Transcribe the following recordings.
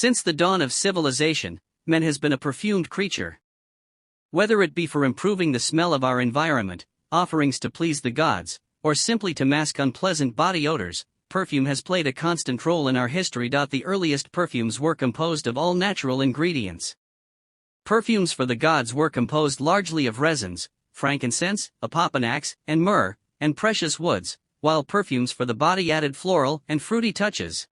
Since the dawn of civilization, man has been a perfumed creature. Whether it be for improving the smell of our environment, offerings to please the gods, or simply to mask unpleasant body odors, perfume has played a constant role in our history. The earliest perfumes were composed of all natural ingredients. Perfumes for the gods were composed largely of resins, frankincense, opopanax, and myrrh, and precious woods, while perfumes for the body added floral and fruity touches.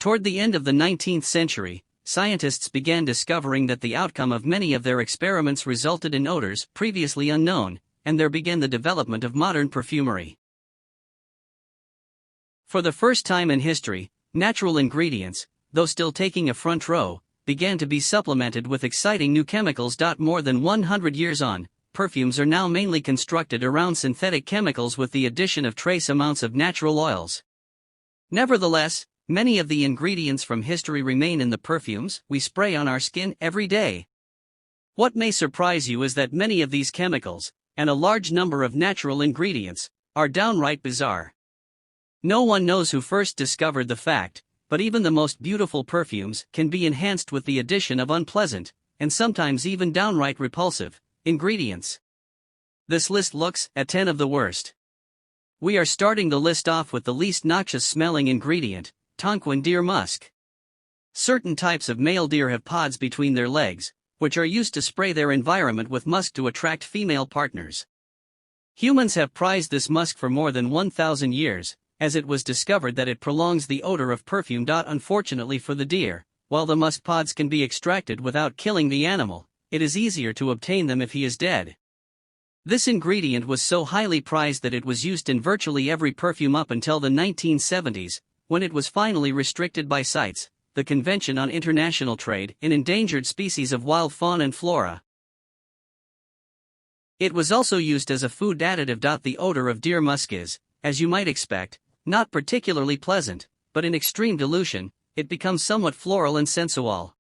Toward the end of the 19th century, scientists began discovering that the outcome of many of their experiments resulted in odors previously unknown, and there began the development of modern perfumery. For the first time in history, natural ingredients, though still taking a front row, began to be supplemented with exciting new chemicals. More than 100 years on, perfumes are now mainly constructed around synthetic chemicals with the addition of trace amounts of natural oils. Nevertheless, many of the ingredients from history remain in the perfumes we spray on our skin every day. What may surprise you is that many of these chemicals, and a large number of natural ingredients, are downright bizarre. No one knows who first discovered the fact, but even the most beautiful perfumes can be enhanced with the addition of unpleasant, and sometimes even downright repulsive, ingredients. This list looks at 10 of the worst. We are starting the list off with the least noxious smelling ingredient, Tonquin deer musk. Certain types of male deer have pods between their legs, which are used to spray their environment with musk to attract female partners. Humans have prized this musk for more than 1,000 years, as it was discovered that it prolongs the odor of perfume. Unfortunately for the deer, while the musk pods can be extracted without killing the animal, it is easier to obtain them if he is dead. This ingredient was so highly prized that it was used in virtually every perfume up until the 1970s, when it was finally restricted by CITES, the Convention on International Trade in Endangered Species of Wild Fauna and Flora. It was also used as a food additive. The odor of deer musk is, as you might expect, not particularly pleasant, but in extreme dilution, it becomes somewhat floral and sensual.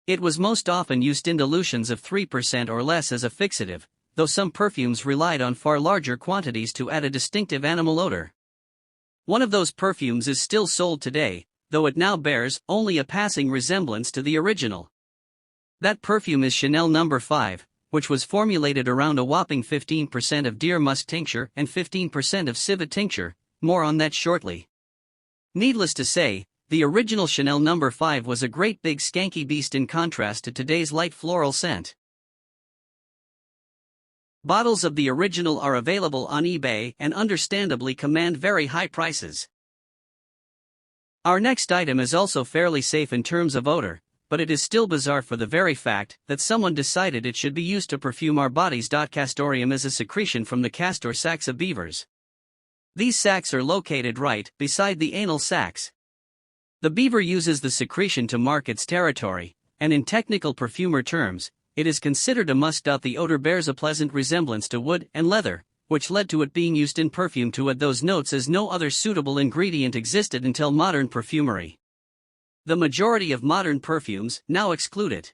It was most often used in dilutions of 3% or less as a fixative, though some perfumes relied on far larger quantities to add a distinctive animal odor. One of those perfumes is still sold today, though it now bears only a passing resemblance to the original. That perfume is Chanel No. 5, which was formulated around a whopping 15% of deer musk tincture and 15% of civet tincture. More on that shortly. Needless to say, the original Chanel No. 5 was a great big skanky beast in contrast to today's light floral scent. Bottles of the original are available on eBay and understandably command very high prices. Our next item is also fairly safe in terms of odor, but it is still bizarre for the very fact that someone decided it should be used to perfume our bodies. Castoreum is a secretion from the castor sacs of beavers. These sacs are located right beside the anal sacs. The beaver uses the secretion to mark its territory, and in technical perfumer terms, it is considered a musk. The odor bears a pleasant resemblance to wood and leather, which led to it being used in perfume to add those notes as no other suitable ingredient existed until modern perfumery. The majority of modern perfumes now exclude it.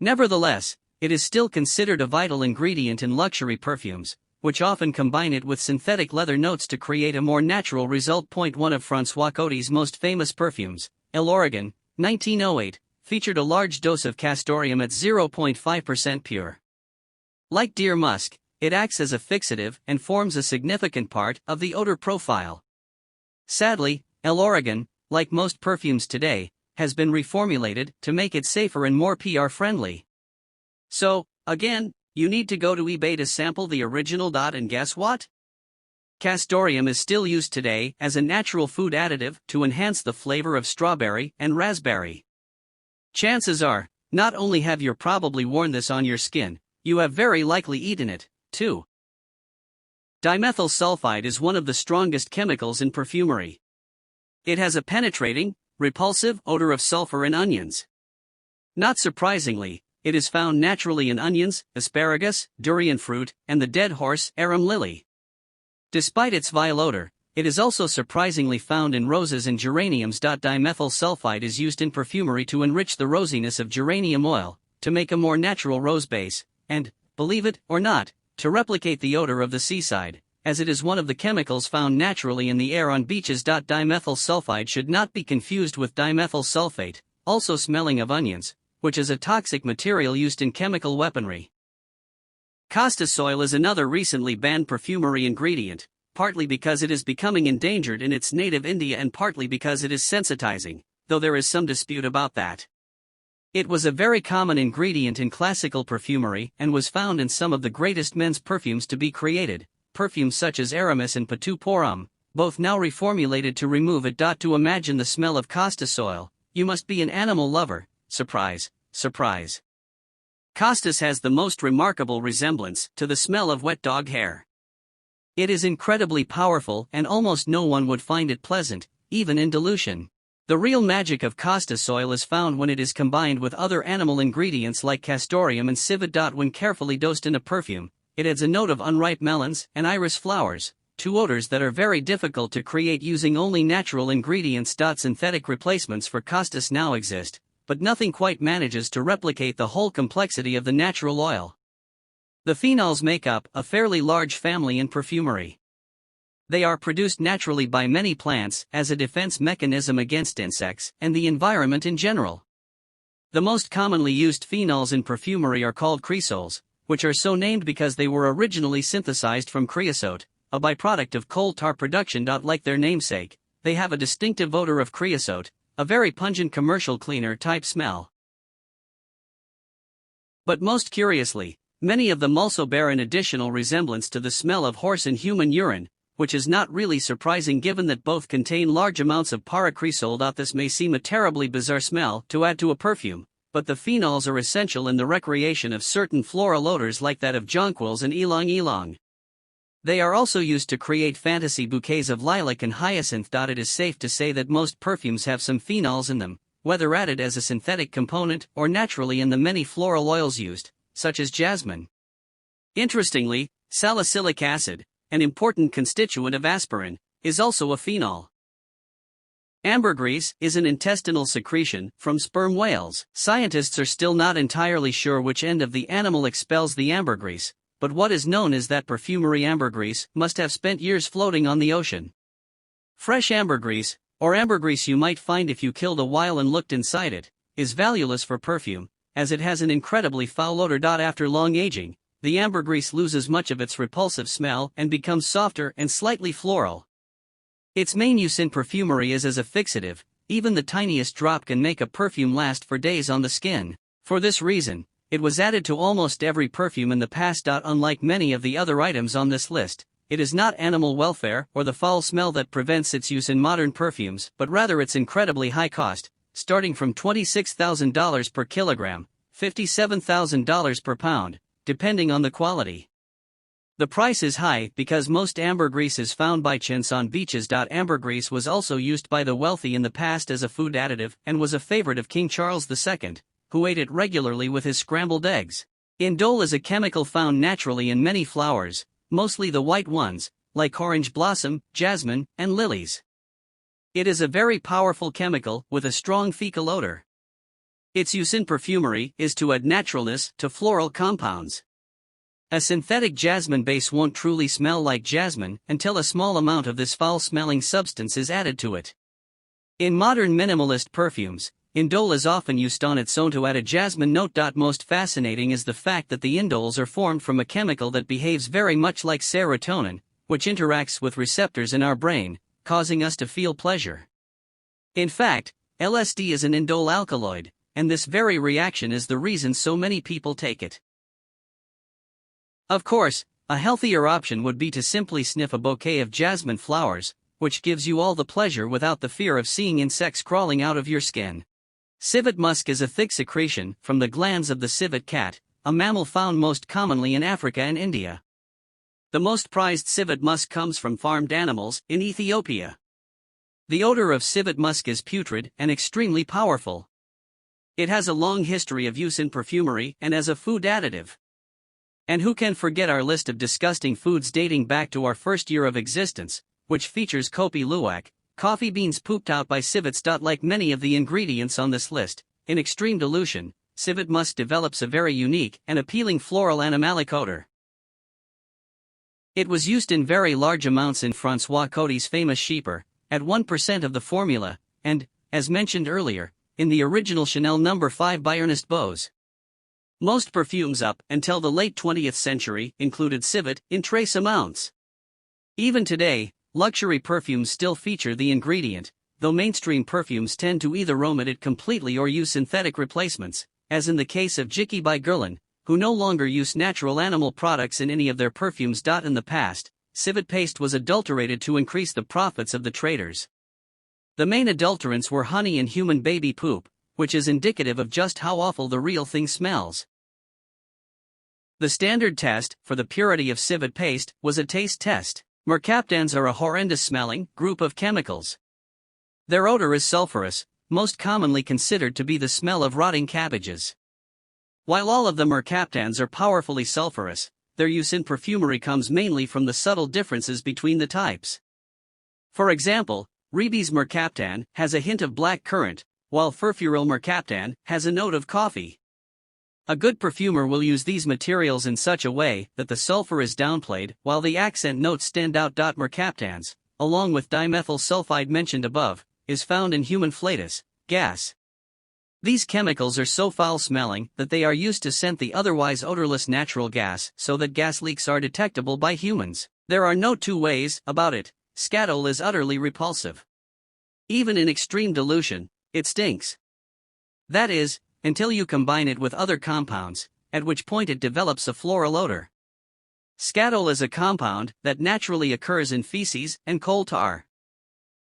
Nevertheless, it is still considered a vital ingredient in luxury perfumes, which often combine it with synthetic leather notes to create a more natural result. One of François Coty's most famous perfumes, El Oregon, 1908, featured a large dose of castoreum at 0.5% pure. Like deer musk, it acts as a fixative and forms a significant part of the odor profile. Sadly, El Oregon, like most perfumes today, has been reformulated to make it safer and more PR-friendly. So, again, you need to go to eBay to sample the original. And guess what? Castoreum is still used today as a natural food additive to enhance the flavor of strawberry and raspberry. Chances are, not only have you probably worn this on your skin, you have very likely eaten it, too. Dimethyl sulfide is one of the strongest chemicals in perfumery. It has a penetrating, repulsive odor of sulfur and onions. Not surprisingly, it is found naturally in onions, asparagus, durian fruit, and the dead horse arum lily. Despite its vile odor, it is also surprisingly found in roses and geraniums. Dimethyl sulfide is used in perfumery to enrich the rosiness of geranium oil, to make a more natural rose base, and, believe it or not, to replicate the odor of the seaside, as it is one of the chemicals found naturally in the air on beaches. Dimethyl sulfide should not be confused with dimethyl sulfate, also smelling of onions, which is a toxic material used in chemical weaponry. Castor oil is another recently banned perfumery ingredient, partly because it is becoming endangered in its native India and partly because it is sensitizing, though there is some dispute about that. It was a very common ingredient in classical perfumery and was found in some of the greatest men's perfumes to be created, perfumes such as Aramis and Patu Porum, both now reformulated to remove it. To imagine the smell of castor oil, you must be an animal lover. Surprise, surprise. Castor has the most remarkable resemblance to the smell of wet dog hair. It is incredibly powerful and almost no one would find it pleasant, even in dilution. The real magic of castor oil is found when it is combined with other animal ingredients like castoreum and civet. When carefully dosed in a perfume, it adds a note of unripe melons and iris flowers, two odors that are very difficult to create using only natural ingredients. Synthetic replacements for castor now exist, but nothing quite manages to replicate the whole complexity of the natural oil. The phenols make up a fairly large family in perfumery. They are produced naturally by many plants as a defense mechanism against insects and the environment in general. The most commonly used phenols in perfumery are called creosoles, which are so named because they were originally synthesized from creosote, a byproduct of coal tar production. Like their namesake, they have a distinctive odor of creosote, a very pungent commercial cleaner type smell. But most curiously, many of them also bear an additional resemblance to the smell of horse and human urine, which is not really surprising given that both contain large amounts of paracresol. This may seem a terribly bizarre smell to add to a perfume, but the phenols are essential in the recreation of certain floral odors like that of jonquils and ylang ylang. They are also used to create fantasy bouquets of lilac and hyacinth. It is safe to say that most perfumes have some phenols in them, whether added as a synthetic component or naturally in the many floral oils used, such as jasmine. Interestingly, salicylic acid, an important constituent of aspirin, is also a phenol. Ambergris is an intestinal secretion from sperm whales. Scientists are still not entirely sure which end of the animal expels the ambergris, but what is known is that perfumery ambergris must have spent years floating on the ocean. Fresh ambergris, or ambergris you might find if you killed a whale and looked inside it, is valueless for perfume, as it has an incredibly foul odor. After long aging, the ambergris loses much of its repulsive smell and becomes softer and slightly floral. Its main use in perfumery is as a fixative. Even the tiniest drop can make a perfume last for days on the skin. For this reason, it was added to almost every perfume in the past. Unlike many of the other items on this list, it is not animal welfare or the foul smell that prevents its use in modern perfumes, but rather its incredibly high cost, starting from $26,000 per kilogram, $57,000 per pound, depending on the quality. The price is high because most ambergris is found by chance on beaches. Ambergris was also used by the wealthy in the past as a food additive and was a favorite of King Charles II, who ate it regularly with his scrambled eggs. Indole is a chemical found naturally in many flowers, mostly the white ones, like orange blossom, jasmine, and lilies. It is a very powerful chemical with a strong fecal odor. Its use in perfumery is to add naturalness to floral compounds. A synthetic jasmine base won't truly smell like jasmine until a small amount of this foul-smelling substance is added to it. In modern minimalist perfumes, indole is often used on its own to add a jasmine note. Most fascinating is the fact that the indoles are formed from a chemical that behaves very much like serotonin, which interacts with receptors in our brain, causing us to feel pleasure. In fact, LSD is an indole alkaloid, and this very reaction is the reason so many people take it. Of course, a healthier option would be to simply sniff a bouquet of jasmine flowers, which gives you all the pleasure without the fear of seeing insects crawling out of your skin. Civet musk is a thick secretion from the glands of the civet cat, a mammal found most commonly in Africa and India. The most prized civet musk comes from farmed animals in Ethiopia. The odor of civet musk is putrid and extremely powerful. It has a long history of use in perfumery and as a food additive. And who can forget our list of disgusting foods dating back to our first year of existence, which features kopi luwak, coffee beans pooped out by civets. Like many of the ingredients on this list, in extreme dilution, civet musk develops a very unique and appealing floral animalic odor. It was used in very large amounts in François Coty's famous Sheeper, at 1% of the formula, and, as mentioned earlier, in the original Chanel No. 5 by Ernest Bose. Most perfumes up until the late 20th century included civet in trace amounts. Even today, luxury perfumes still feature the ingredient, though mainstream perfumes tend to either omit it completely or use synthetic replacements, as in the case of Jicky by Guerlain, who no longer use natural animal products in any of their perfumes. In the past, civet paste was adulterated to increase the profits of the traders. The main adulterants were honey and human baby poop, which is indicative of just how awful the real thing smells. The standard test for the purity of civet paste was a taste test. Mercaptans are a horrendous-smelling group of chemicals. Their odor is sulfurous, most commonly considered to be the smell of rotting cabbages. While all of the mercaptans are powerfully sulfurous, their use in perfumery comes mainly from the subtle differences between the types. For example, Reby's mercaptan has a hint of black currant, while Furfuryl mercaptan has a note of coffee. A good perfumer will use these materials in such a way that the sulfur is downplayed while the accent notes stand out. Mercaptans, along with dimethyl sulfide mentioned above, is found in human flatus, gas. These chemicals are so foul-smelling that they are used to scent the otherwise odorless natural gas so that gas leaks are detectable by humans. There are no two ways about it, scatol is utterly repulsive. Even in extreme dilution, it stinks. That is, until you combine it with other compounds, at which point it develops a floral odor. Scatol is a compound that naturally occurs in feces and coal tar.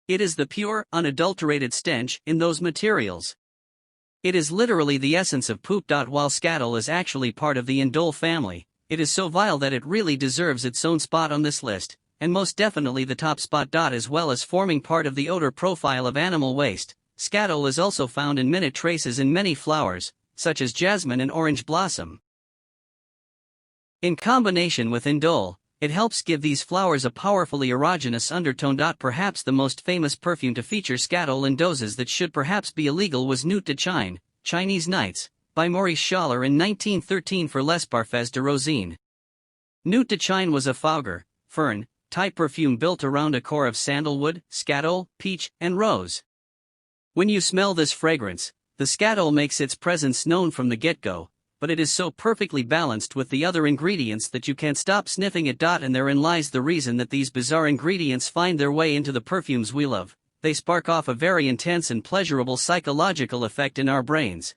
It is the pure, unadulterated stench in those materials. It is literally the essence of poop. While scatol is actually part of the indole family, it is so vile that it really deserves its own spot on this list, and most definitely the top spot. As well as forming part of the odor profile of animal waste, scatol is also found in minute traces in many flowers, such as jasmine and orange blossom. In combination with indole, it helps give these flowers a powerfully erogenous undertone. Perhaps the most famous perfume to feature scatol in doses that should perhaps be illegal was Nuit de Chine, Chinese Nights, by Maurice Schaller in 1913 for Les Parfums de Rosine. Nuit de Chine was a fauger, fern, type perfume built around a core of sandalwood, scatol, peach, and rose. When you smell this fragrance, the scatol makes its presence known from the get-go, but it is so perfectly balanced with the other ingredients that you can't stop sniffing it. And therein lies the reason that these bizarre ingredients find their way into the perfumes we love. They spark off a very intense and pleasurable psychological effect in our brains.